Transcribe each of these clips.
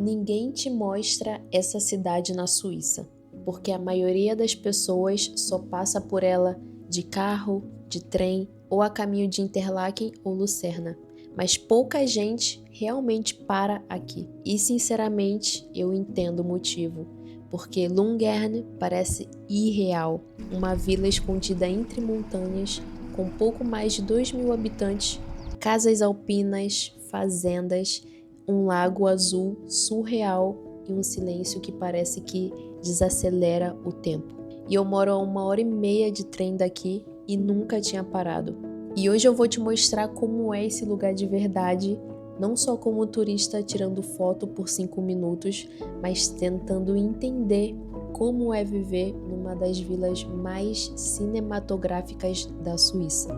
Ninguém te mostra essa cidade na Suíça, porque a maioria das pessoas só passa por ela de carro, de trem ou a caminho de Interlaken ou Lucerna. Mas pouca gente realmente para aqui. E sinceramente, eu entendo o motivo, porque Lungern parece irreal, uma vila escondida entre montanhas, com pouco mais de 2.000 habitantes, casas alpinas, fazendas, um lago azul surreal e um silêncio que parece que desacelera o tempo. E eu moro a 1h30 de trem daqui e nunca tinha parado. E hoje eu vou te mostrar como é esse lugar de verdade, não só como turista tirando foto por 5 minutos, mas tentando entender como é viver numa das vilas mais cinematográficas da Suíça.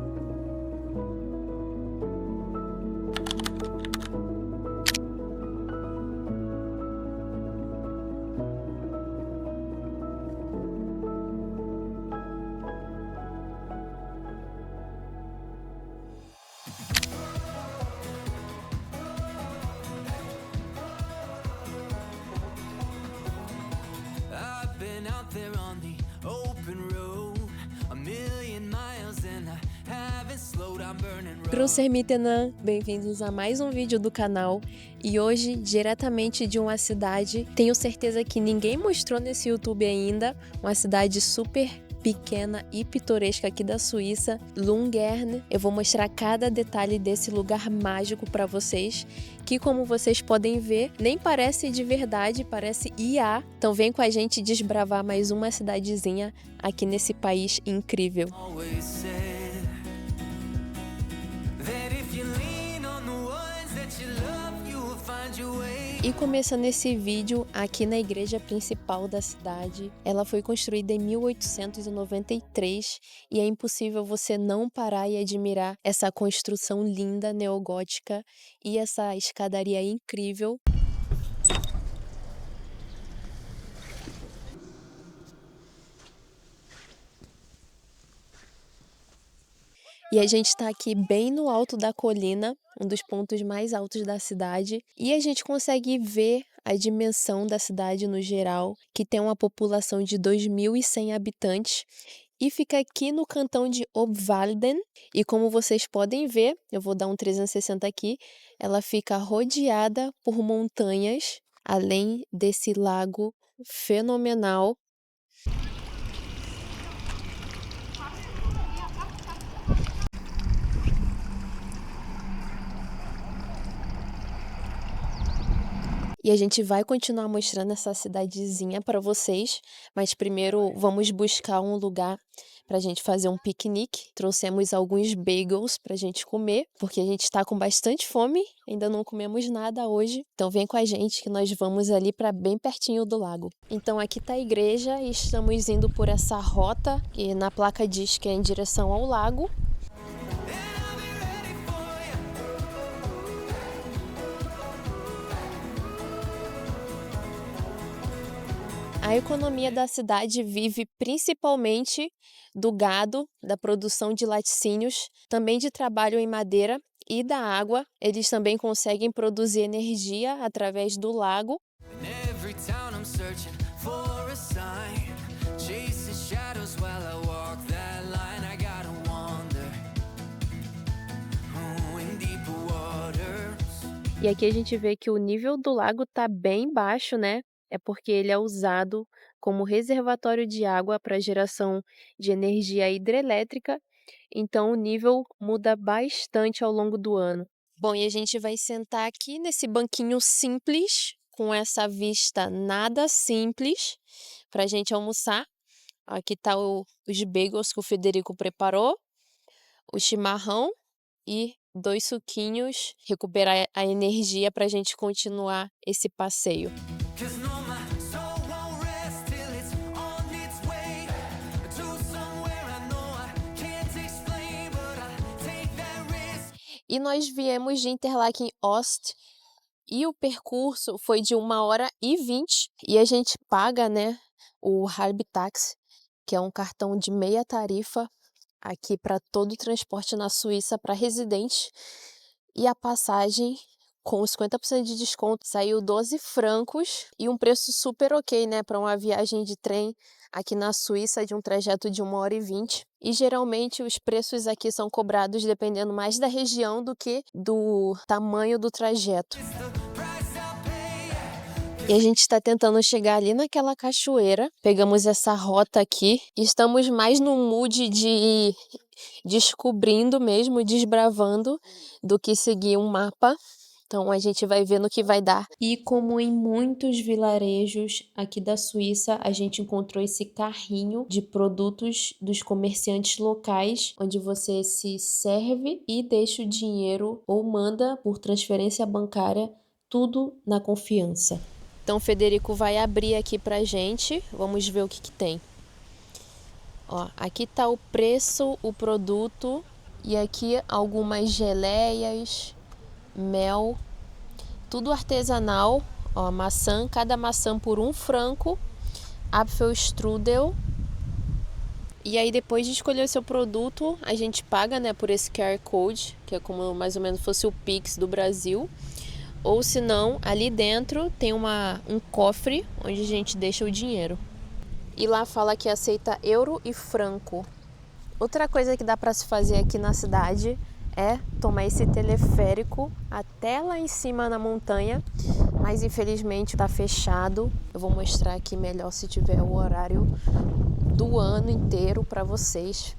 Out there on the open road, a million miles and I haven't slowed, I'm burning Grüße miteinander, bem-vindos a mais um vídeo do canal e hoje diretamente de uma cidade, tenho certeza que ninguém mostrou nesse YouTube ainda, uma cidade super pequena e pitoresca aqui da Suíça, Lungern. Eu vou mostrar cada detalhe desse lugar mágico para vocês, que como vocês podem ver, nem parece de verdade, parece IA. Então vem com a gente desbravar mais uma cidadezinha aqui nesse país incrível. always said that if you lean on the ones that you love, you will find your way. E começando esse vídeo aqui na igreja principal da cidade, ela foi construída em 1893 e é impossível você não parar e admirar essa construção linda neogótica e essa escadaria incrível. E a gente está aqui bem no alto da colina, um dos pontos mais altos da cidade, e a gente consegue ver a dimensão da cidade no geral, que tem uma população de 2.100 habitantes, e fica aqui no cantão de Obwalden, e como vocês podem ver, eu vou dar um 360 aqui, ela fica rodeada por montanhas, além desse lago fenomenal. E a gente vai continuar mostrando essa cidadezinha para vocês, mas primeiro vamos buscar um lugar para a gente fazer um piquenique. Trouxemos alguns bagels para a gente comer, porque a gente está com bastante fome, ainda não comemos nada hoje. Então vem com a gente que nós vamos ali para bem pertinho do lago. Então aqui está a igreja e estamos indo por essa rota, e na placa diz que é em direção ao lago. A economia da cidade vive principalmente do gado, da produção de laticínios, também de trabalho em madeira e da água. Eles também conseguem produzir energia através do lago. In every town I'm searching for a sign, chasing shadows while I walk that line. I gotta wander, in deeper waters. E aqui a gente vê que o nível do lago está bem baixo, né? É porque ele é usado como reservatório de água para geração de energia hidrelétrica, então o nível muda bastante ao longo do ano. Bom, e a gente vai sentar aqui nesse banquinho simples, com essa vista nada simples, para a gente almoçar. Aqui tá os bagels que o Federico preparou, o chimarrão e 2 suquinhos, recuperar a energia para a gente continuar esse passeio. 'Cause no, my soul won't rest till it's on its way to somewhere I know I can't explain, but I take that risk. E nós viemos de Interlaken Ost e o percurso foi de 1h20 e a gente paga, né, o Halbtax, que é um cartão de meia tarifa aqui para todo o transporte na Suíça para residentes, e a passagem com 50% de desconto, saiu 12 francos e um preço super ok, né, para uma viagem de trem aqui na Suíça de um trajeto de 1h20. E geralmente os preços aqui são cobrados dependendo mais da região do que do tamanho do trajeto. E a gente está tentando chegar ali naquela cachoeira. Pegamos essa rota aqui e estamos mais no mood de ir descobrindo mesmo, desbravando, do que seguir um mapa. Então a gente vai ver no que vai dar. E como em muitos vilarejos aqui da Suíça, a gente encontrou esse carrinho de produtos dos comerciantes locais, onde você se serve e deixa o dinheiro ou manda por transferência bancária, tudo na confiança. Então o Federico vai abrir aqui pra gente, vamos ver o que tem. Ó, aqui tá o preço, o produto e aqui algumas geleias, mel, tudo artesanal. Ó, maçã, cada maçã por 1 franco, Apfelstrudel. E aí depois de escolher o seu produto, a gente paga, né, por esse QR Code, que é como mais ou menos fosse o Pix do Brasil. Ou se não, ali dentro tem um cofre onde a gente deixa o dinheiro. E lá fala que aceita euro e franco. Outra coisa que dá para se fazer aqui na cidade é tomar esse teleférico até lá em cima na montanha, mas infelizmente está fechado. Eu vou mostrar aqui melhor se tiver o horário do ano inteiro para vocês.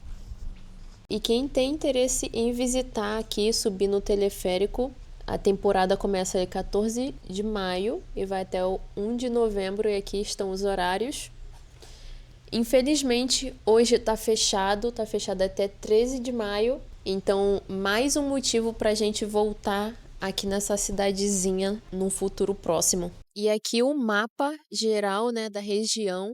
E quem tem interesse em visitar aqui, subir no teleférico, a temporada começa em 14 de maio e vai até o 1 de novembro, e aqui estão os horários. Infelizmente, hoje está fechado até 13 de maio, então mais um motivo para a gente voltar aqui nessa cidadezinha num futuro próximo. E aqui o mapa geral, né, da região.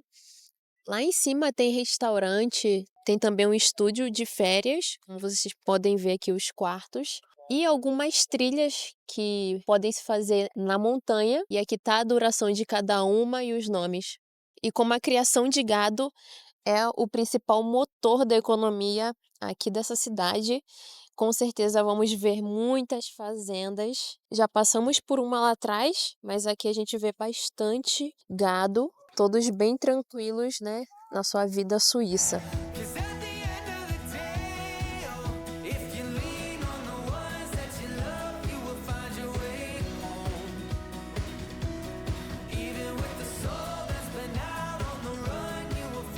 Lá em cima tem restaurante, tem também um estúdio de férias, como vocês podem ver aqui os quartos. E algumas trilhas que podem se fazer na montanha, e aqui está a duração de cada uma e os nomes. E como a criação de gado é o principal motor da economia aqui dessa cidade, com certeza vamos ver muitas fazendas. Já passamos por uma lá atrás, mas aqui a gente vê bastante gado, todos bem tranquilos, né, na sua vida suíça.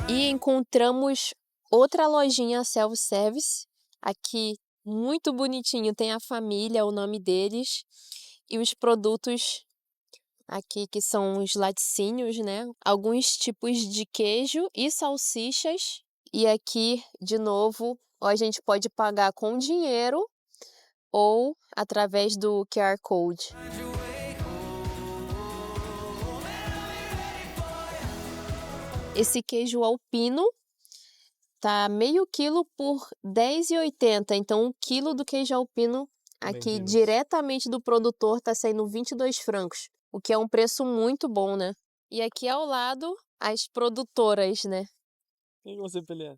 E encontramos outra lojinha self-service, aqui muito bonitinho, tem a família, o nome deles, e os produtos aqui que são os laticínios, né? Alguns tipos de queijo e salsichas. E aqui, de novo, a gente pode pagar com dinheiro ou através do QR Code. Esse queijo alpino tá meio quilo por R$10,80. Então, 1 quilo do queijo alpino aqui diretamente do produtor tá saindo 22 francos, o que é um preço muito bom, né? E aqui ao lado, as produtoras, né? Quem você pelear?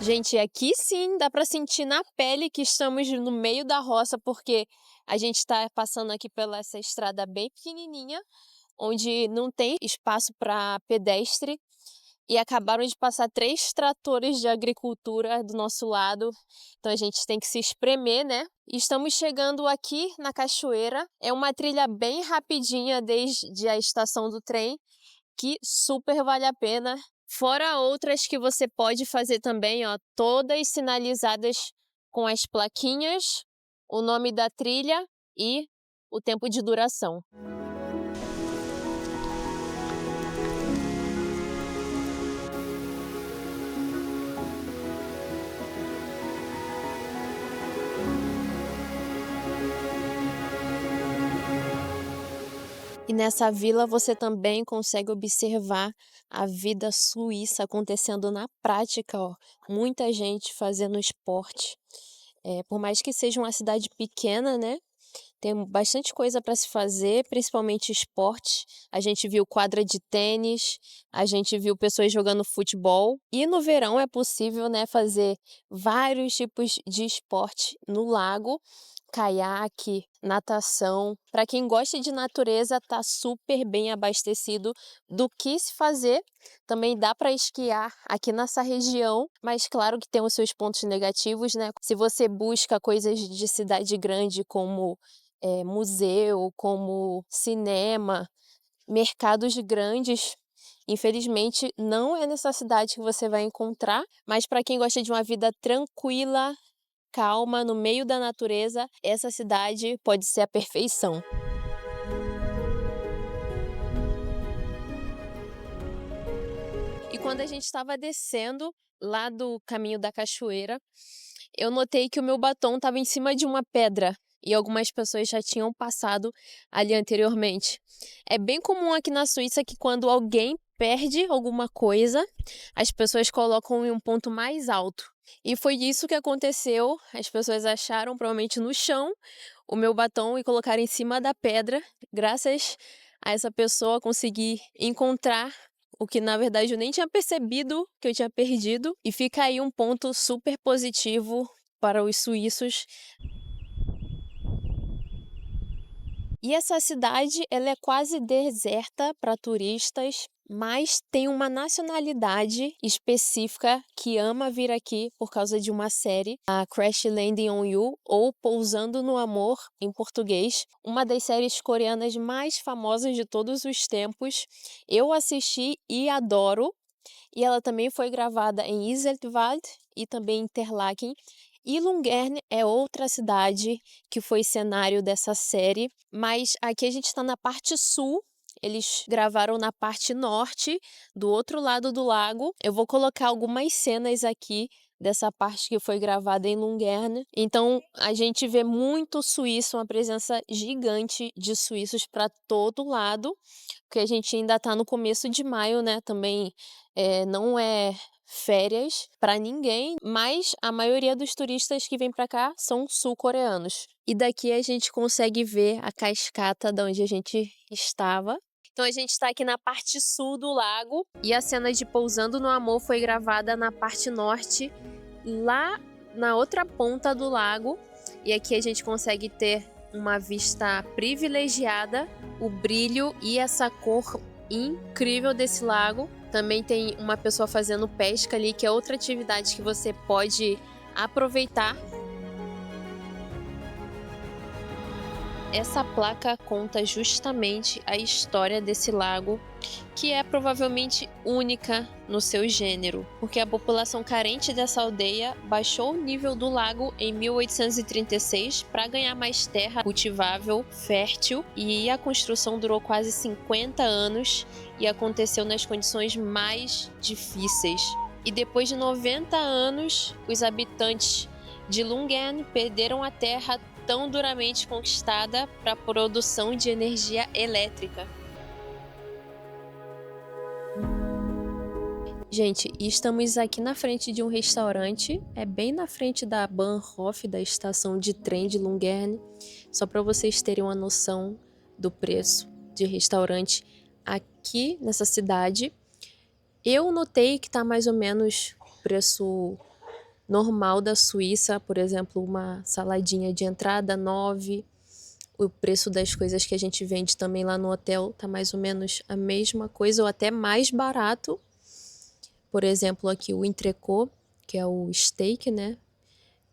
Gente, aqui sim dá para sentir na pele que estamos no meio da roça, porque a gente está passando aqui pela essa estrada bem pequenininha, onde não tem espaço para pedestre, e acabaram de passar 3 tratores de agricultura do nosso lado, então a gente tem que se espremer, né? E estamos chegando aqui na cachoeira, é uma trilha bem rapidinha desde a estação do trem, que super vale a pena. Fora outras que você pode fazer também, ó, todas sinalizadas com as plaquinhas, o nome da trilha e o tempo de duração. E nessa vila você também consegue observar a vida suíça acontecendo na prática, ó. Muita gente fazendo esporte. Por mais que seja uma cidade pequena, né? Tem bastante coisa para se fazer, principalmente esporte. A gente viu quadra de tênis, a gente viu pessoas jogando futebol. E no verão é possível, né, fazer vários tipos de esporte no lago, caiaque, natação. Para quem gosta de natureza, tá super bem abastecido do que se fazer. Também dá para esquiar aqui nessa região, mas claro que tem os seus pontos negativos, né? Se você busca coisas de cidade grande como museu, como cinema, mercados grandes, infelizmente não é nessa cidade que você vai encontrar, mas para quem gosta de uma vida tranquila, calma, no meio da natureza, essa cidade pode ser a perfeição. E quando a gente estava descendo lá do caminho da cachoeira, eu notei que o meu batom estava em cima de uma pedra e algumas pessoas já tinham passado ali anteriormente. É bem comum aqui na Suíça que quando alguém perde alguma coisa, as pessoas colocam em um ponto mais alto. E foi isso que aconteceu. As pessoas acharam, provavelmente no chão, o meu batom e colocaram em cima da pedra. Graças a essa pessoa, consegui encontrar o que na verdade eu nem tinha percebido que eu tinha perdido. E fica aí um ponto super positivo para os suíços. E essa cidade, ela é quase deserta para turistas, mas tem uma nacionalidade específica que ama vir aqui por causa de uma série, a Crash Landing on You, ou Pousando no Amor em português, uma das séries coreanas mais famosas de todos os tempos. Eu assisti e adoro. E ela também foi gravada em Iseltwald e também em Interlaken. E Lungern é outra cidade que foi cenário dessa série, mas aqui a gente está na parte sul. Eles gravaram na parte norte, do outro lado do lago. Eu vou colocar algumas cenas aqui dessa parte que foi gravada em Lungern. Então, a gente vê muito suíço, uma presença gigante de suíços para todo lado, porque a gente ainda está no começo de maio, né? Também não é férias para ninguém, mas a maioria dos turistas que vêm para cá são sul-coreanos. E daqui a gente consegue ver a cascata de onde a gente estava. Então a gente está aqui na parte sul do lago e a cena de Pousando no Amor foi gravada na parte norte, lá na outra ponta do lago. E aqui a gente consegue ter uma vista privilegiada, o brilho e essa cor incrível desse lago. Também tem uma pessoa fazendo pesca ali, que é outra atividade que você pode aproveitar. Essa placa conta justamente a história desse lago, que é provavelmente única no seu gênero, porque a população carente dessa aldeia baixou o nível do lago em 1836 para ganhar mais terra cultivável, fértil, e a construção durou quase 50 anos e aconteceu nas condições mais difíceis. E depois de 90 anos, os habitantes de Lungern perderam a terra tão duramente conquistada para a produção de energia elétrica. Gente, estamos aqui na frente de um restaurante, é bem na frente da Bahnhof, da estação de trem de Lungern, só para vocês terem uma noção do preço de restaurante aqui nessa cidade. Eu notei que está mais ou menos o preço normal da Suíça, por exemplo, uma saladinha de entrada 9. O preço das coisas que a gente vende também lá no hotel tá mais ou menos a mesma coisa ou até mais barato. Por exemplo, aqui o entrecô, que é o steak, né?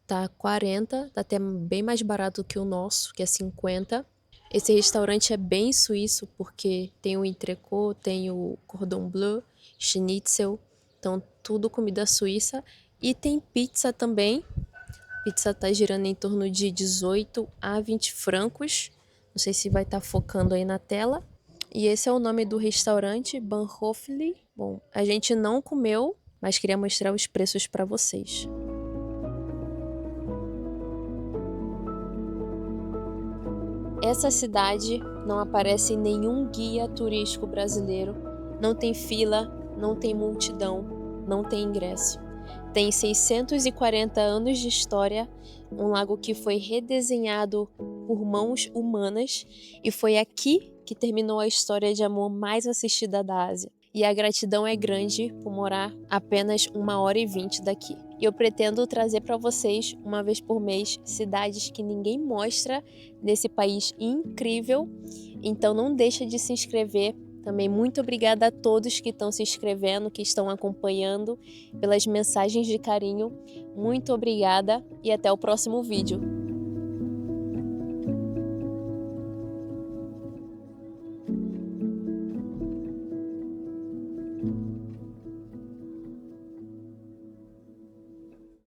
Tá 40, tá até bem mais barato que o nosso, que é 50. Esse restaurante é bem suíço porque tem o entrecô, tem o cordon bleu, schnitzel, então tudo comida suíça. E tem pizza também. Pizza tá girando em torno de 18 a 20 francos. Não sei se vai estar focando aí na tela. E esse é o nome do restaurante, Bahnhofli. Bom, a gente não comeu, mas queria mostrar os preços para vocês. Essa cidade não aparece em nenhum guia turístico brasileiro. Não tem fila, não tem multidão, não tem ingresso. tem 640 anos de história, um lago que foi redesenhado por mãos humanas e foi aqui que terminou a história de amor mais assistida da Ásia. E a gratidão é grande por morar apenas 1h20 daqui. E eu pretendo trazer para vocês, uma vez por mês, cidades que ninguém mostra nesse país incrível. Então não deixa de se inscrever. Também muito obrigada a todos que estão se inscrevendo, que estão acompanhando, pelas mensagens de carinho. Muito obrigada e até o próximo vídeo.